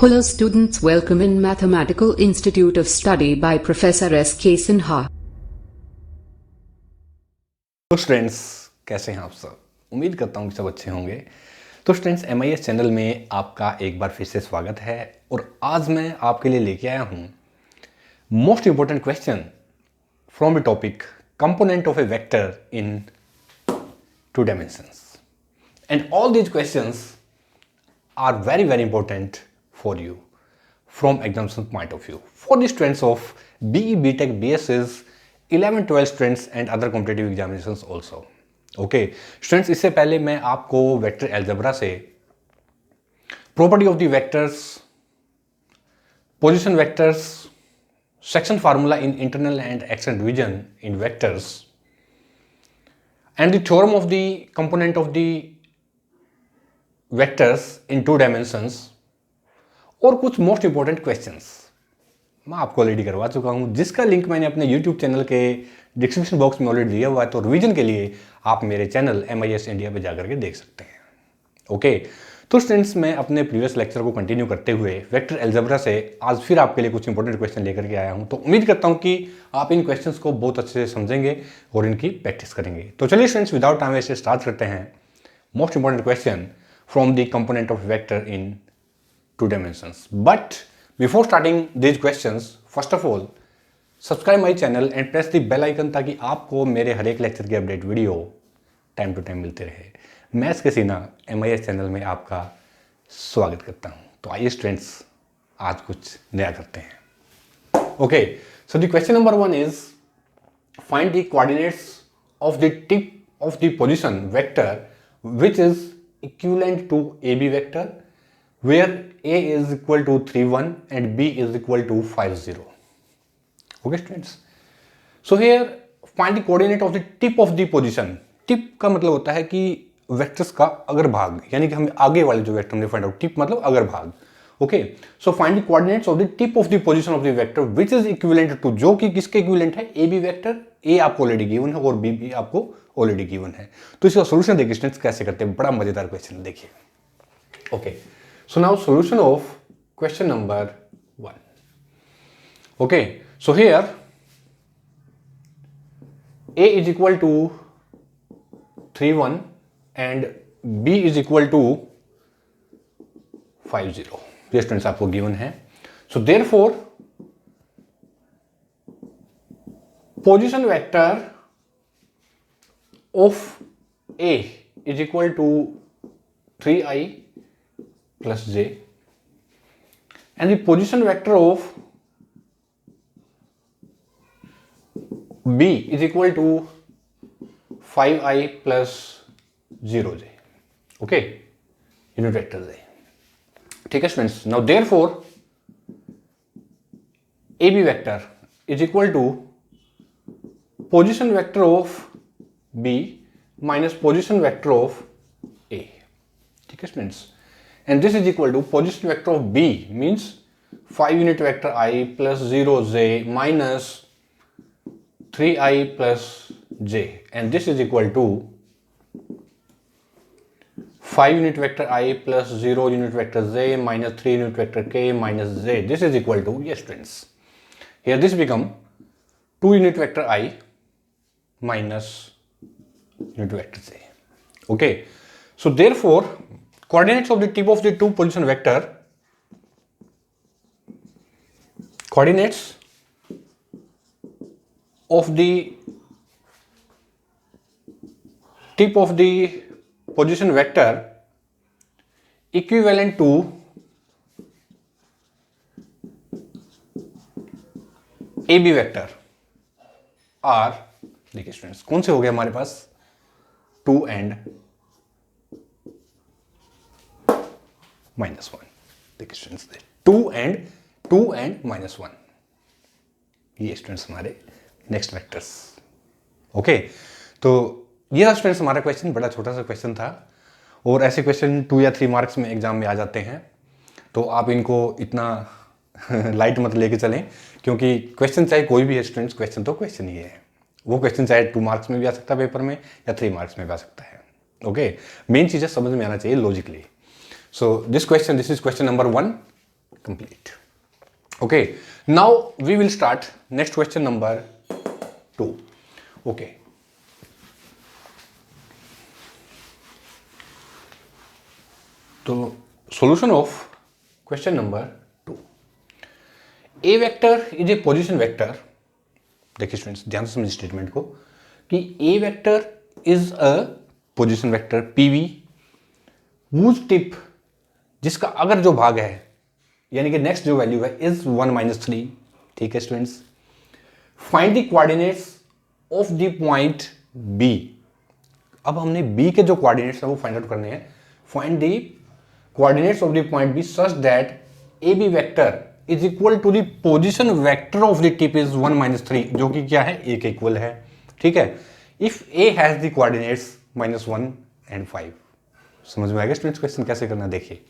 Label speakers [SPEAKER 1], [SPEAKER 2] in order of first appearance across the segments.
[SPEAKER 1] Hello students, welcome in Mathematical Institute of Study by Professor S.K. Sinha.
[SPEAKER 2] तो students कैसे हैं आप सब? उम्मीद करता हूँ कि सब अच्छे होंगे। तो स्टूडेंट्स MIS चैनल में आपका एक बार फिर से स्वागत है और आज मैं आपके लिए लेके आया हूँ most important question from the topic component of A vector in 2 dimensions and all these questions are very important for you from examination point of view for the students of BE, BTech, BSs, 11, 12 students and other competitive examinations also. Okay, students, इससे पहले मैं आपको vector algebra से property of the vectors, position vectors, section formula in internal and external division in vectors and the theorem of the component of the vectors in 2 dimensions और कुछ most important questions मैं आपको already करवा चुका हूं, जिसका link मैंने अपने YouTube चैनल के डिस्क्रिप्शन बॉक्स में ऑलरेडी दिया हुआ है। तो रिवीजन के लिए आप मेरे चैनल MIS इंडिया पे जाकर के देख सकते हैं। ओके, तो स्टूडेंट्स, मैं अपने प्रीवियस लेक्चर को कंटिन्यू करते हुए वेक्टर एल्जेब्रा से आज फिर आपके लिए कुछ इंपॉर्टेंट क्वेश्चन लेकर के आया हूं। तो उम्मीद करता हूं कि आप इन क्वेश्चंस को बहुत अच्छे से समझेंगे और इनकी प्रैक्टिस करेंगे। तो चलिए students, without time waste start करते हैं most important question from the component of vector in 2 dimensions. But before starting these questions, first of all, subscribe my channel and press the bell icon ताकि आपको मेरे हर एक lecture की update video time to time मिलते रहे। मैं S के Sinha MIS channel में आपका स्वागत करता हूँ। तो आइए स्टूडेंट्स, आज कुछ नया करते हैं। Okay, so the question number 1 is find the coordinates of the tip of the position vector which is equivalent to AB vector where A is equal to 3, 1 and B is equal to 5, 0. Okay students, so here find the coordinate of the tip of the position. Tip का मतलब होता है कि vectors का अग्रभाग, यानी कि हमें आगे वाले जो वेक्टर हमने फाइंड आउट, टिप मतलब अग्रभाग। Okay, so find the coordinates of the tip of the position of the vector which is equivalent to, जो कि किसके इक्विवेलेंट है? AB vector. A आपको ऑलरेडी गिवन है और B भी आपको ऑलरेडी गिवन है। तो इसका सॉल्यूशन देखिए स्टूडेंट्स कैसे करते हैं, बड़ा मजेदार क्वेश्चन देखिए। Okay, so now solution of question number 1. Okay, so here A is equal to 3, 1 and B is equal to 5, 0. ये स्टूडेंट्स आपको गिवन है। So therefore position vector of A is equal to 3i plus j and the position vector of B is equal to 5i plus 0j. Okay, unit vector j. ठीक है students, now therefore AB vector is equal to position vector of B minus position vector of A. ठीक है students, and this is equal to position vector of B means 5 unit vector I plus 0j minus 3i plus j, and this is equal to 5 unit vector I plus 0 unit vector j minus 3 unit vector k minus j. This is equal to, yes students, here this become 2 unit vector I minus unit vector j. Okay, so therefore coordinates of the tip of the 2 position vector, coordinates of the tip of the position vector equivalent to AB vector are, देखिए students कौन से हो गए हमारे पास? 2 and -1। देखिए students, 2 and -1, ये students हमारे next vectors. Okay, तो ये था स्टूडेंट्स हमारा क्वेश्चन, बड़ा छोटा सा क्वेश्चन था और ऐसे क्वेश्चन 2 या 3 मार्क्स में एग्जाम में आ जाते हैं। तो आप इनको इतना लाइट मत लेके चलें, क्योंकि क्वेश्चन चाहे कोई भी है स्टूडेंट्स, क्वेश्चन तो क्वेश्चन ही है। वो क्वेश्चन चाहे 2 मार्क्स में भी आ सकता है पेपर में या 3 मार्क्स में भी आ सकता है। ओके, मेन चीज़ें समझ में आना चाहिए logically. So this is question number 1. complete. Okay, now we will start next question number 2. Okay, तो solution of question number 2. A vector is a position vector. देखिए स्टूडेंट्स, ध्यान से समझिए स्टेटमेंट को कि A vector is a position vector PV whose tip, जिसका अगर जो भाग है यानी कि नेक्स्ट जो वैल्यू है इज 1-3. ठीक है students, find the coordinates of the point B. अब हमने बी के जो कोऑर्डिनेट्स है वो फाइंड आउट करने हैं. Find the coordinates of the point B such that A B vector is equal to the position vector of the tip is 1-3, जो कि क्या है, ए के इक्वल है. ठीक है, if A has the coordinates -1 and 5. समझ में आएगा स्टूडेंट्स क्वेश्चन कैसे करना, देखिए.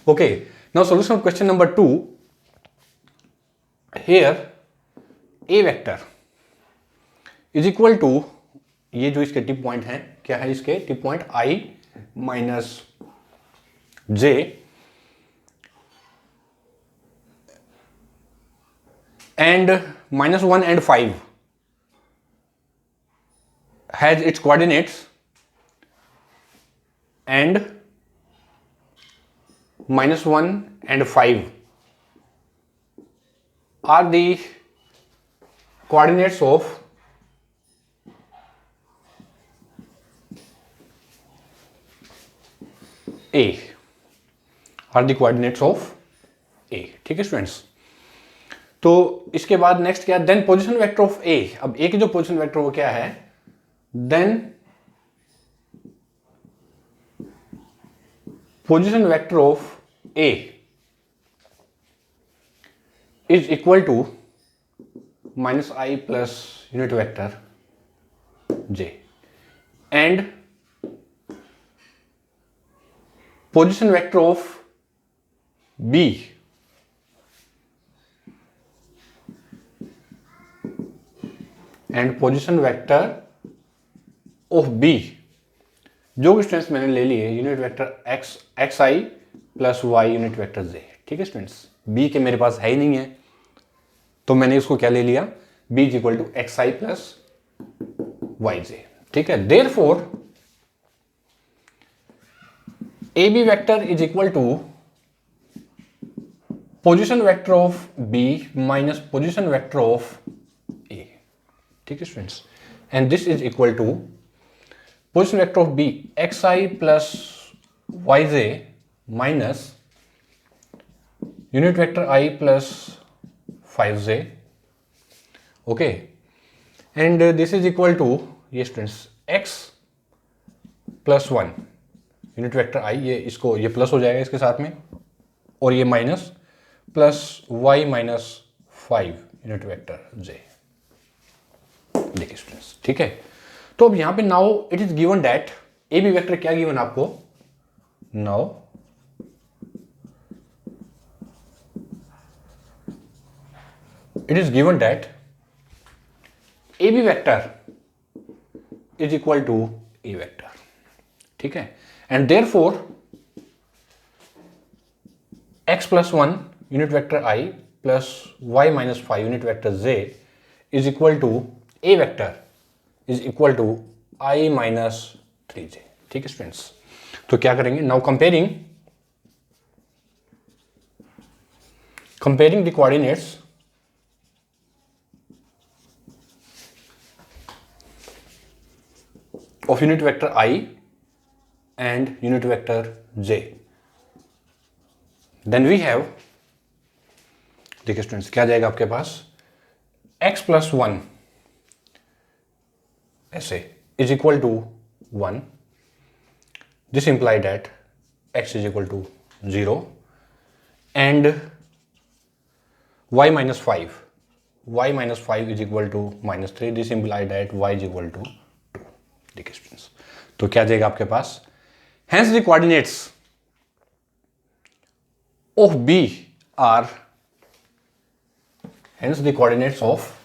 [SPEAKER 2] Okay, now solution of question number 2. Here a vector is equal to, ये जो इसके टिप पॉइंट हैं, क्या है इसके टिप पॉइंट i माइनस j and -1 and 5 has its coordinates, and -1 and 5 are the coordinates of A, are the coordinates of A. ठीक है स्टूडेंट्स, तो इसके बाद नेक्स्ट क्या, then position vector of a. अब ए की जो पोजीशन वेक्टर वो क्या है, then position vector of a is equal to -i plus unit vector j, and position vector of b and position vector of b, जो कि students मैंने ले लिए unit vector xi plus y unit vector z. ठीक है students, b के मेरे पास है ही नहीं है, तो मैंने इसको क्या ले लिया, b is equal to xi plus yj. ठीक है, therefore a B vector is equal to position vector of b minus position vector of a. ठीक है students, and this is equal to position vector of b xi plus yj minus unit vector i plus 5j. Okay, and this is equal to, ये students x plus 1 unit vector i, ये इसको ये plus हो जाएगा इसके साथ में, और ये minus plus y minus 5 unit vector j. देखिए स्टूडेंट्स, ठीक है, तो अब यहां पे now it is given that A B vector क्या गिवन आपको, now it is given that AB vector is equal to A vector. ठीक है, and therefore x plus 1 unit vector I plus y minus 5 unit vector j is equal to A vector is equal to I minus 3j. ठीक है students, तो क्या करेंगे, now comparing the coordinates of unit vector I and unit vector j, then we have, देखिए students क्या जाएगा आपके पास, x plus 1 ऐसे is equal to 1. This imply that x is equal to 0 and y minus 5 is equal to -3. This imply that y is equal to 2. देखिए students, तो क्या जाएगा आपके पास, hence the coordinates of b are, hence the coordinates of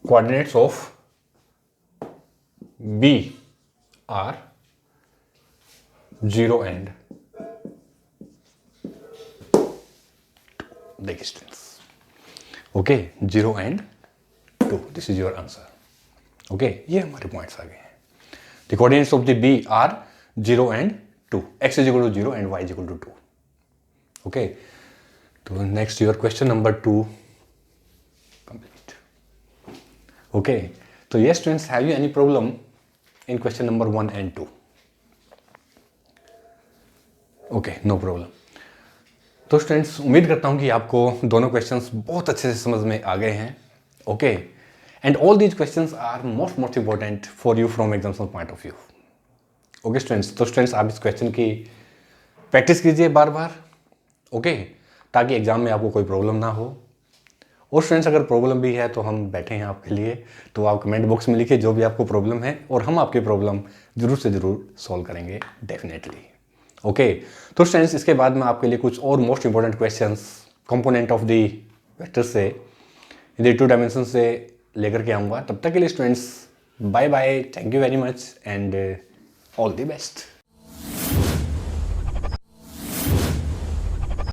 [SPEAKER 2] coordinates of B are 0 and 2. देखिए students, okay 0 and 2, this is your answer. Okay, ये हमारे points आ गए हैं। The coordinates of the B are 0 and 2, x is equal to 0 and y is equal to 2। Okay, तो next your question number 2 complete. Okay, तो ये students, have you any problem in question number 1 and 2? Okay, no problem. तो students, उम्मीद करता हूँ कि आपको दोनों क्वेश्चंस बहुत अच्छे से समझ में आ गए हैं। Okay, and all these questions are most important for you from example point of view. Okay students, तो स्टूडेंट्स आप इस क्वेश्चन की प्रैक्टिस कीजिए बार बार, ओके, ताकि एग्जाम में आपको कोई प्रॉब्लम ना हो। और स्टूडेंट्स, अगर प्रॉब्लम भी है तो हम बैठे हैं आपके लिए, तो आप कमेंट बॉक्स में लिखिए जो भी आपको प्रॉब्लम है, और हम आपकी प्रॉब्लम जरूर से ज़रूर सॉल्व करेंगे डेफिनेटली। ओके, तो स्टूडेंट्स, इसके बाद मैं आपके लिए कुछ और most important questions component of the vector से, द 2 डायमेंशन से लेकर के आऊँगा। तब तक के लिए students, bye bye, thank you very much and all the best.